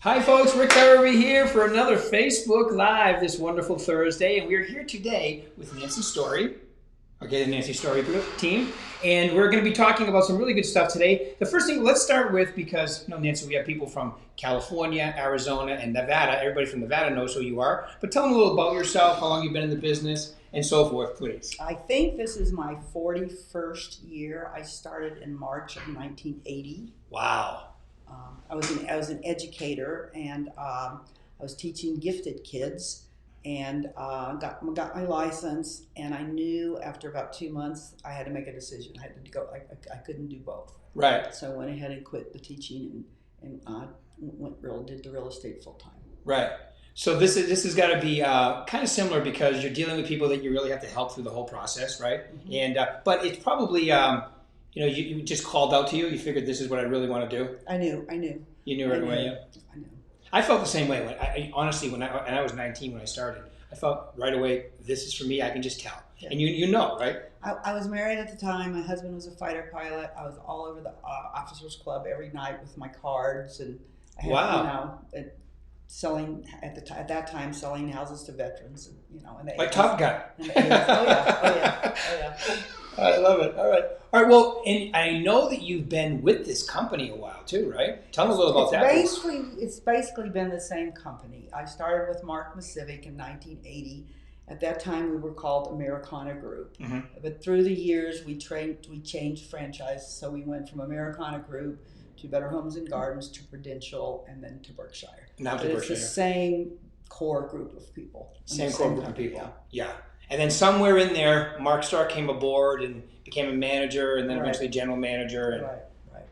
Hi folks, Rick Berube here for another Facebook Live this wonderful Thursday, and we're here today with Nancy Storey, okay, the Nancy Storey group team, and we're going to be talking about some really good stuff today. The first thing, let's start with, because, Nancy, we have people from California, Arizona, and Nevada. Everybody from Nevada knows who you are, but tell them a little about yourself, how long you've been in the business, and so forth, please. I think this is my 41st year. I started in March of 1980. Wow. I was an educator, and I was teaching gifted kids, and got my license. And I knew after about 2 months I had to make a decision. I had to go. I couldn't do both. Right. So I went ahead and quit the teaching and did the real estate full time. Right. So this has got to be kind of similar because you're dealing with people that you really have to help through the whole process, right? Mm-hmm. And but it's probably you just called out to you. You figured this is what I really want to do. I knew. You knew right away. Yeah. I knew. I felt the same way. Honestly, when I was 19 when I started, I felt right away this is for me. I can just tell. Yeah. And you know, right? I was married at the time. My husband was a fighter pilot. I was all over the officers club every night with my cards, and I had, wow. Selling at that time, selling houses to veterans, and like Top Gun. Oh yeah. I love it. All right. Well, and I know that you've been with this company a while too, right? Tell me a little about that. It's basically been the same company. I started with Mark Macivic in 1980. At that time, we were called Americana Group. Mm-hmm. But through the years, we changed franchise. So we went from Americana Group to Better Homes and Gardens to Prudential and then to Berkshire. Now to Berkshire. It's the same core group of people. Same core group of people. Yeah. And then somewhere in there, Mark Starr came aboard and became a manager, and then eventually general manager. And, right.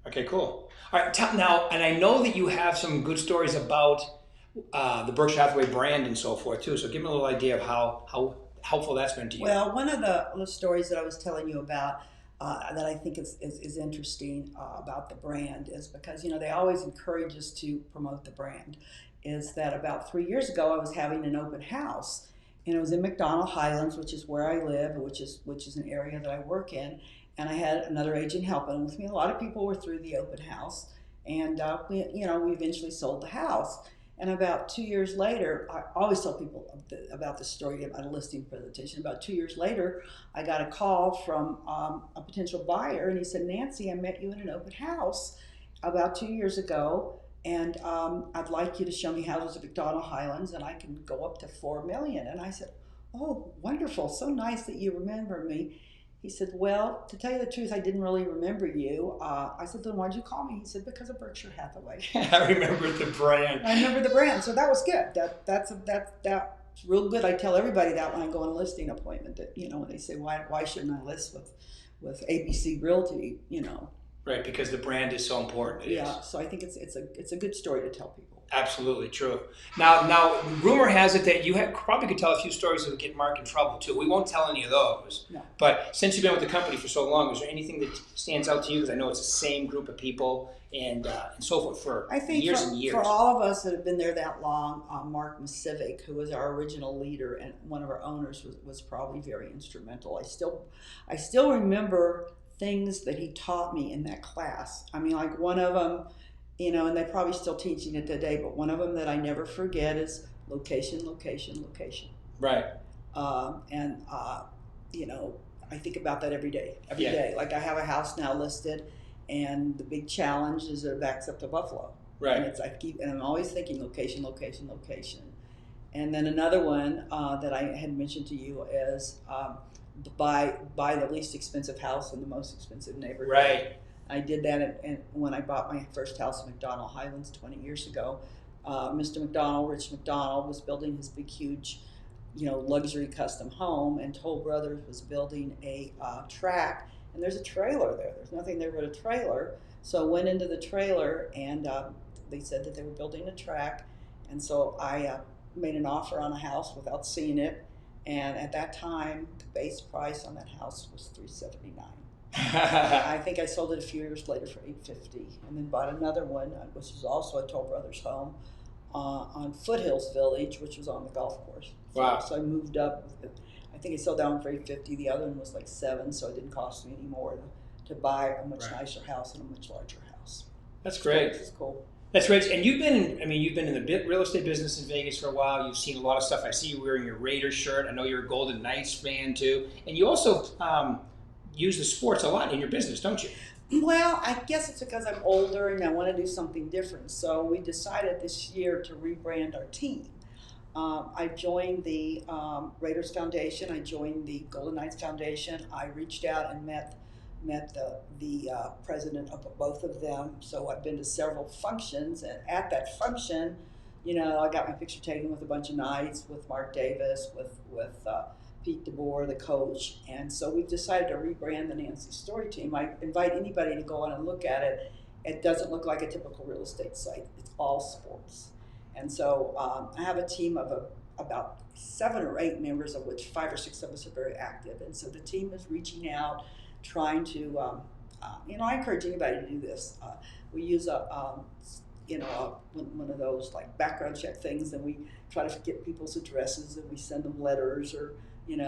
Okay, cool. All right, now, and I know that you have some good stories about the Berkshire Hathaway brand and so forth too. So give me a little idea of how helpful that's been to you. Well, one of the stories that I was telling you about that I think is interesting about the brand is because they always encourage us to promote the brand. Is that about 3 years ago I was having an open house. And it was in McDonald Highlands, which is where I live, which is an area that I work in. And I had another agent helping with me. A lot of people were through the open house, and we eventually sold the house. And about 2 years later, I always tell people about this story at a listing presentation. About 2 years later, I got a call from a potential buyer, and he said, "Nancy, I met you in an open house about 2 years ago. And I'd like you to show me houses at McDonald Highlands, and I can go up to $4 million." And I said, "Oh, wonderful! So nice that you remember me." He said, "Well, to tell you the truth, I didn't really remember you." I said, "Then why'd you call me?" He said, "Because of Berkshire Hathaway." I remember the brand. I remember the brand, so that was good. That's real good. I tell everybody that when I go on a listing appointment. That when they say, "Why shouldn't I list with ABC Realty?" Right, because the brand is so important. So I think it's a good story to tell people. Absolutely true. Now, rumor has it that you probably could tell a few stories that would get Mark in trouble too. We won't tell any of those. No. But since you've been with the company for so long, is there anything that stands out to you? Because I know it's the same group of people and so forth for years and years. For all of us that have been there that long, Mark Macivic, who was our original leader and one of our owners, was probably very instrumental. I still remember things that he taught me in that class. I mean, like one of them, and they're probably still teaching it today, but one of them that I never forget is location, location, location. Right. I think about that every day. Every day. Like I have a house now listed, and the big challenge is that it backs up to Buffalo. Right. And I'm always thinking location, location, location. And then another one that I had mentioned to you is buy the least expensive house in the most expensive neighborhood. Right. I did that when I bought my first house in McDonald Highlands 20 years ago. Mr. McDonald, Rich McDonald, was building his big, huge, luxury custom home, and Toll Brothers was building a track. And there's a trailer there. There's nothing there but a trailer. So I went into the trailer, and they said that they were building a track. And so I made an offer on a house without seeing it. And at that time, the base price on that house was $379. I think I sold it a few years later for $850, and then bought another one, which was also a Toll Brothers home, on Foothills Village, which was on the golf course. Wow! So I moved up. I think I sold that one for $850. The other one was like $7, so it didn't cost me any more to buy a much nicer house and a much larger house. That's great. It's cool. That's right. And you've been in the real estate business in Vegas for a while. You've seen a lot of stuff. I see you wearing your Raiders shirt. I know you're a Golden Knights fan too. And you also use the sports a lot in your business, don't you? Well, I guess it's because I'm older and I want to do something different. So we decided this year to rebrand our team. I joined the Raiders Foundation. I joined the Golden Knights Foundation. I reached out and met the president of both of them. So I've been to several functions, and at that function, I got my picture taken with a bunch of Knights, with Mark Davis, with Pete DeBoer, the coach. And so we decided to rebrand the Nancy Storey team. I invite anybody to go on and look at it. It doesn't look like a typical real estate site. It's all sports. And so I have a team of about 7 or 8 members, of which 5 or 6 of us are very active. And so the team is reaching out, trying to, I encourage anybody to do this. We use one of those like background check things, and we try to get people's addresses, and we send them letters, or we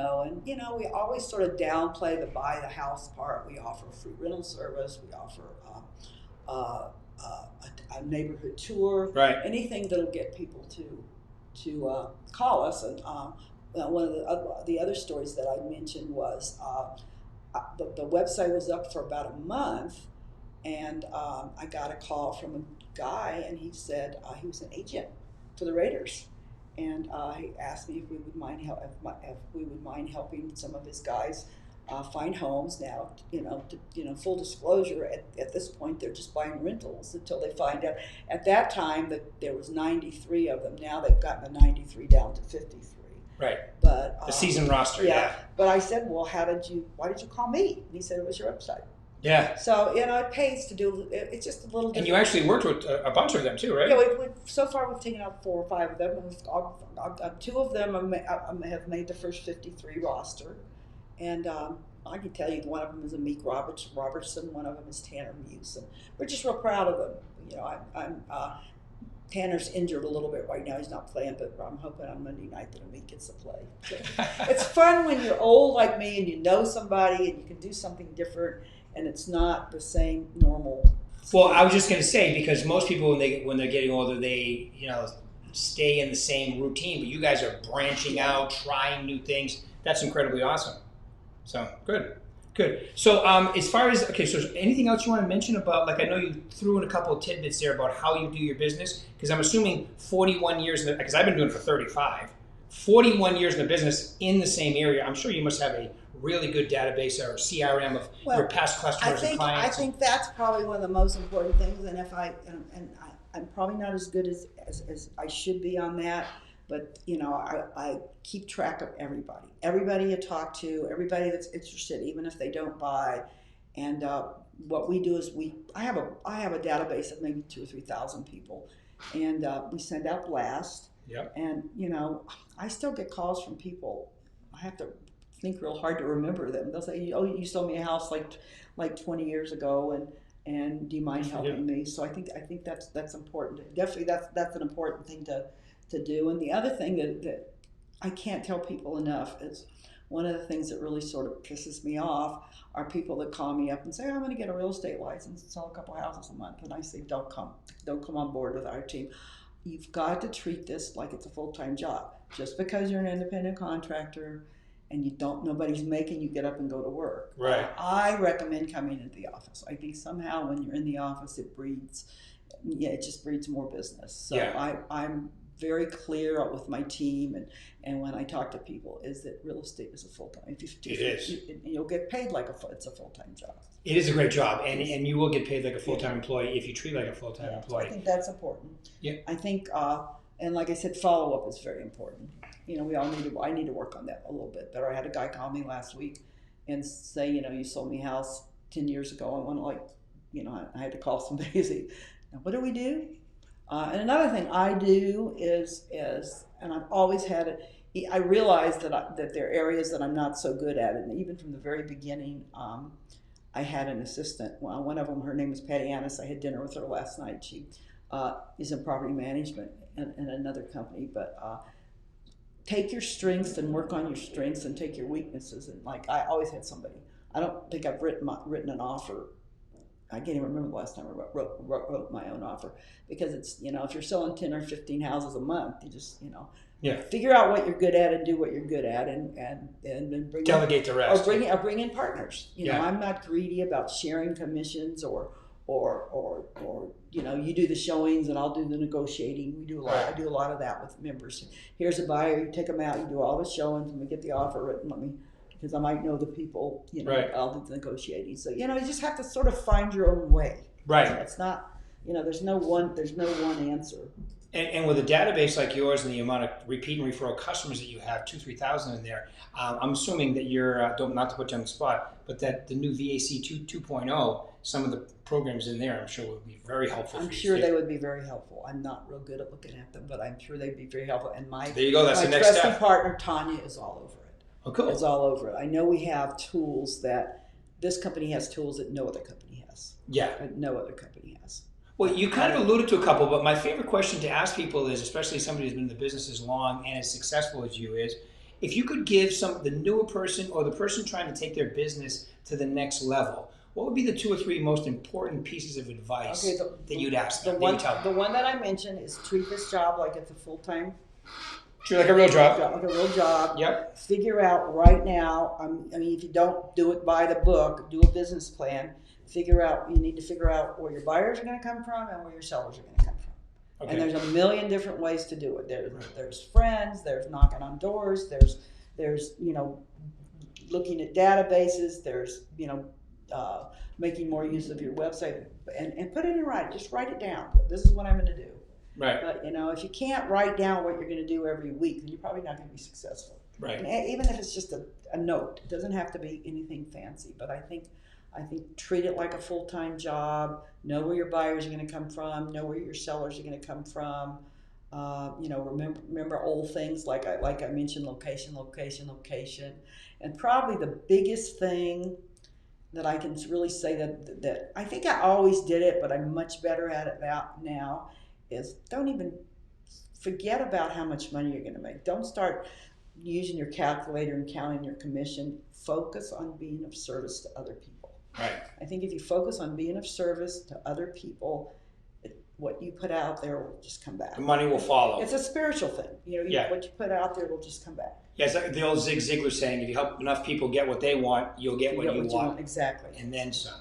always sort of downplay the buy the house part. We offer a free rental service. We offer a neighborhood tour, right? Anything that'll get people to call us. And one of the other stories that I mentioned was the website was up for about a month, and I got a call from a guy, and he said he was an agent for the Raiders, and he asked me if we would mind helping some of his guys find homes. Now, full disclosure, at this point, they're just buying rentals until they find out. At that time, that there was 93 of them. Now they've gotten the 93 down to 53. Right. But the season roster. Yeah. But I said, well, why did you call me? And he said it was your website. Yeah. So it pays to do. It's just a little different. And you actually worked with a bunch of them too, right? Yeah. So far we've taken out 4 or 5 of them. 2 of them have made the first 53 roster. And I can tell you, one of them is Meek Robertson, one of them is Tanner Muse, and we're just real proud of them. Tanner's injured a little bit right now; he's not playing, but I'm hoping on Monday night that Meek gets to play. So it's fun when you're old like me and you know somebody and you can do something different, and it's not the same normal. Well, I was just going to say, because most people when they're getting older, they stay in the same routine, but you guys are branching out, trying new things. That's incredibly awesome. So good. So as far as so anything else you want to mention about, like, I know you threw in a couple of tidbits there about how you do your business, because I'm assuming 41 years, because I've been doing it for 35, 41 years in the business in the same area. I'm sure you must have a really good database or CRM of your past customers and clients. I think that's probably one of the most important things, and I'm probably not as good as I should be on that. But I keep track of everybody you talk to, everybody that's interested, even if they don't buy. And what we do is I have a database of maybe 2,000 or 3,000 people, and we send out blasts. Yep. And I still get calls from people. I have to think real hard to remember them. They'll say, "Oh, you sold me a house like 20 years ago, and do you mind helping me?" So I think that's important. Definitely, that's an important thing to do. And the other thing that I can't tell people enough is, one of the things that really sort of pisses me off are people that call me up and say, "I'm going to get a real estate license and sell a couple houses a month." And I say, don't come on board with our team. You've got to treat this like it's a full-time job. Just because you're an independent contractor and nobody's making you get up and go to work. Right. I recommend coming into the office. I think somehow when you're in the office, it just breeds more business. So yeah. I'm very clear with my team, and when I talk to people, is that real estate is a full-time. It is. You'll get paid like it's a full-time job. It is a great job, and you will get paid like a full-time employee if you treat like a full-time employee. I think that's important. Yeah. I think, and like I said, follow-up is very important. I need to work on that a little bit better. I had a guy call me last week and say, you sold me a house 10 years ago. I want to I had to call somebody and say, now what do we do? And another thing I do is, and I've always had it, I realize that there are areas that I'm not so good at, and even from the very beginning, I had an assistant. Well, one of them, her name is Patty Annis. I had dinner with her last night. She is in property management in another company, but take your strengths and work on your strengths, and take your weaknesses. And like, I always had somebody. I don't think I've written an offer I can't even remember the last time I wrote my own offer, because it's, if you're selling 10 or 15 houses a month, you just, figure out what you're good at and do what you're good at, and then delegate the rest. Or bring in partners. I'm not greedy about sharing commissions or you do the showings and I'll do the negotiating. We do a lot. I do a lot of that with members. Here's a buyer, you take them out, you do all the showings, and we get the offer written. Because I might know the people, I'll do the negotiating. So you just have to sort of find your own way. Right. So it's not, there's no one answer. And with a database like yours and the amount of repeat and referral customers that you have, 2,000-3,000 in there, I'm assuming that you're, not to put you on the spot, but that the new VAC 2.0, some of the programs in there, I'm sure would be very helpful. I'm sure they would be very helpful. I'm not real good at looking at them, but I'm sure they'd be very helpful. And there you go. That's the next step. My trusty partner, Tanya, is all over it. Oh, cool. It's all over it. I know we have tools that this company has tools that no other company has. Yeah. That no other company has. Well, you kind of alluded to a couple, but my favorite question to ask people is, especially somebody who's been in the business as long and as successful as you is, if you could give the newer person or the person trying to take their business to the next level, what would be the 2 or 3 most important pieces of advice that you'd ask them? The one that I mentioned is treat this job like it's a full-time. Treat it like a real job. Like a real job. Yep. Figure out right now, if you don't do it by the book, do a business plan. You need to figure out where your buyers are going to come from and where your sellers are going to come from. Okay. And there's a million different ways to do it. There's friends, there's knocking on doors, there's looking at databases, there's making more use of your website, and put it in writing. Just write it down. This is what I'm going to do. Right. But if you can't write down what you're going to do every week, then you're probably not going to be successful. Right. And even if it's just a note, it doesn't have to be anything fancy. But I think treat it like a full-time job. Know where your buyers are going to come from. Know where your sellers are going to come from. Remember old things like I mentioned, location, and probably the biggest thing that I can really say that I think I always did it, but I'm much better at it now. Is don't even forget about how much money you're going to make. Don't start using your calculator and counting your commission. Focus on being of service to other people. Right. I think if you focus on being of service to other people, what you put out there will just come back. The money will follow. It's a spiritual thing. What you put out there will just come back. Yeah, it's like the old Zig Ziglar saying, if you help enough people get what they want, you'll get what you want. Exactly. And then some.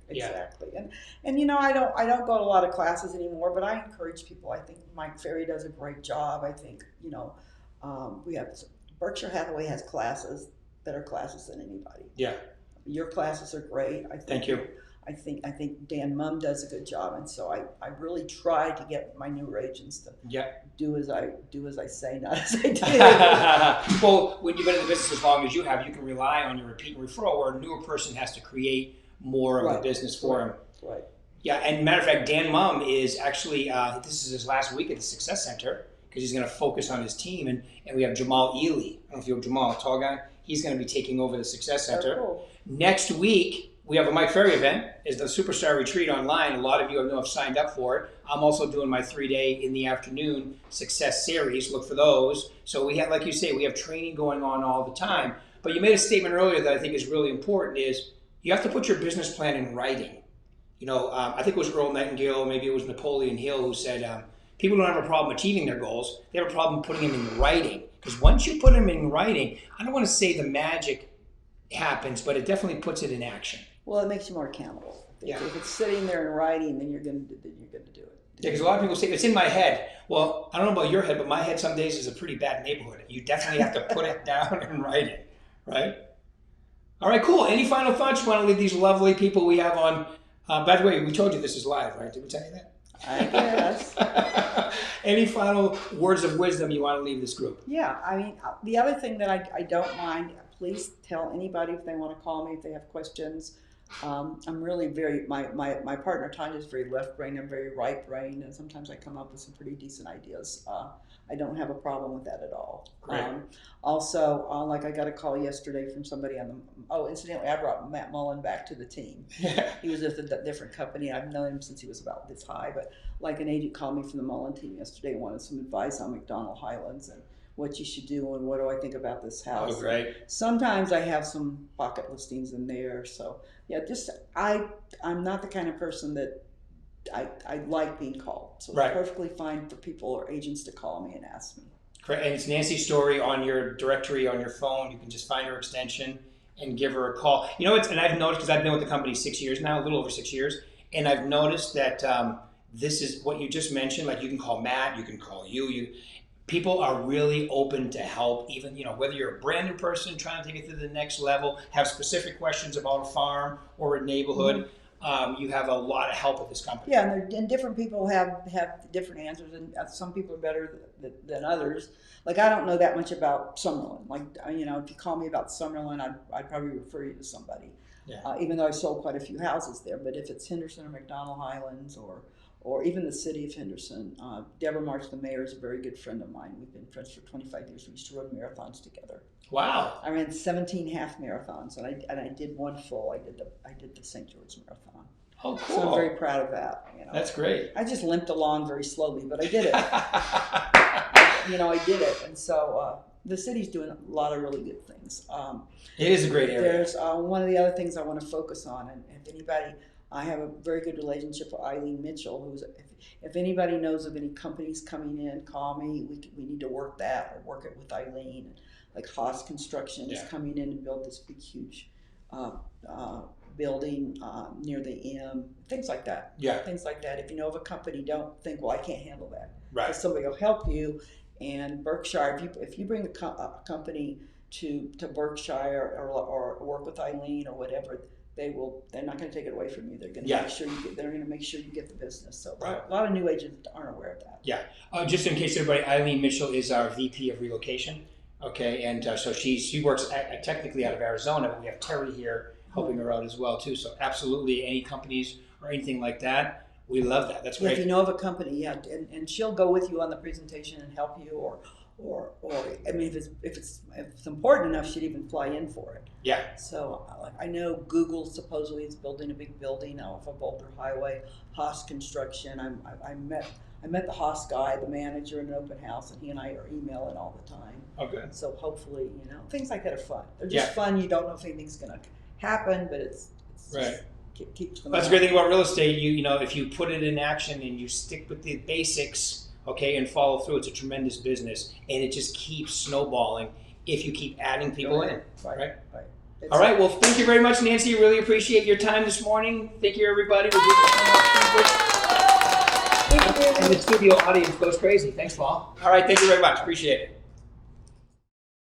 Exactly. Yeah. And I don't go to a lot of classes anymore, but I encourage people. I think Mike Ferry does a great job. I think, we have Berkshire Hathaway has better classes than anybody. Yeah. Your classes are great. Thank you. I think Dan Mumm does a good job, and so I really try to get my newer agents to do as I say, not as I do. Well, when you've been in the business as long as you have, you can rely on your repeat and referral, where a newer person has to create more of the business for him. Right. Yeah, and matter of fact, Dan Mumm is actually this is his last week at the Success Center because he's going to focus on his team, and we have Jamal Ely. I don't know if you know Jamal, tall guy. He's going to be taking over the Success Center. Oh, cool. Next week, we have a Mike Ferry event. It's the Superstar Retreat online. A lot of you have signed up for it. I'm also doing my 3-day in the afternoon success series. Look for those. So we have, like you say, we have training going on all the time. But you made a statement earlier that I think is really important is you have to put your business plan in writing. I think it was Earl Nightingale, maybe it was Napoleon Hill who said, people don't have a problem achieving their goals. They have a problem putting them in writing. Because once you put them in writing, I don't want to say the magic happens, but it definitely puts it in action. Well, it makes you more accountable. If it's sitting there in writing, then you're going to do it. Yeah, because a lot of people say, it's in my head. Well, I don't know about your head, but my head some days is a pretty bad neighborhood. You definitely have to put it down in writing, right? All right, cool. Any final thoughts you want to leave these lovely people we have on? By the way, we told you this is live, right? Did we tell you that? I guess. Any final words of wisdom you want to leave this group? Yeah, the other thing that I don't mind, please tell anybody if they want to call me, if they have questions. I'm really my partner Tanya is very left brain, I'm very right brain, and sometimes I come up with some pretty decent ideas. I don't have a problem with that at all. Also, like I got a call yesterday from somebody incidentally, I brought Matt Mullen back to the team. He was with a different company. I've known him since he was about this high, but like an agent called me from the Mullen team yesterday and wanted some advice on McDonald Highlands, and what you should do and what do I think about this house. Oh, great. Sometimes I have some pocket listings in there. So yeah, I'm not the kind of person that I like being called. So Right. it's perfectly fine for people or agents to call me and ask me. Correct. And it's Nancy Storey on your directory on your phone. You can just find her extension and give her a call. You know, and I've noticed, because I've been with the company 6 years now, a little over 6 years, and I've noticed that this is what you just mentioned. Like, you can call Matt, you can call you. People are really open to help, even, you know, whether you're a brand new person trying to take it to the next level, have specific questions about a farm or a neighborhood. You have a lot of help with this company. Yeah, and different people have different answers, and some people are better than others. Like, I don't know that much about Summerlin. Like, you know, if you call me about Summerlin, I'd probably refer you to somebody. Yeah. Even though I sold quite a few houses there, but if it's Henderson or McDonald Highlands or even the city of Henderson, Deborah March, the mayor, is a very good friend of mine. We've been friends for 25 years. We used to run marathons together. Wow. I ran 17 half marathons, and I did one full. I did the St. George Marathon. Oh, cool. So I'm very proud of that. You know, that's great. I just limped along very slowly, but I did it. You know, I did it, and so the city's doing a lot of really good things. It is a great area. There's one of the other things I want to focus on, and if anybody, I have a very good relationship with Eileen Mitchell, who's, if anybody knows of any companies coming in, call me. We need to work that or work it with Eileen. Like Haas Construction is coming in and build this big, huge building near the M, things like that. Yeah. Things like that. If you know of a company, don't think, well, I can't handle that. Right. Because somebody will help you. And Berkshire, if you bring a company to Berkshire or work with Eileen or whatever, they're not going to take it away from you. They're going to make sure you get the business. So a lot of new agents aren't aware of that. Yeah. Just in case everybody, Eileen Mitchell is our VP of relocation. Okay, and so she works technically out of Arizona, but we have Terry here helping her out as well too. So absolutely, any companies or anything like that, we love that. That's great. If you know of a company, and she'll go with you on the presentation and help you, or I mean, if it's important enough, she'd even fly in for it. Yeah. So I know Google supposedly is building a big building off of Boulder Highway. Haas Construction. I met the Haas guy, the manager, in an open house, and he and I are emailing all the time. Oh, good. So hopefully, you know, things like that are fun. They're just fun. You don't know if anything's going to happen, but it's right. Keeps going. That's the great thing about real estate. You know, if you put it in action and you stick with the basics, okay, and follow through, it's a tremendous business, and it just keeps snowballing if you keep adding people in. Right. All right. Well, thank you very much, Nancy. Really appreciate your time this morning. Thank you, everybody. And the studio audience goes crazy. Thanks, Paul. All right. Thank you very much. Appreciate it.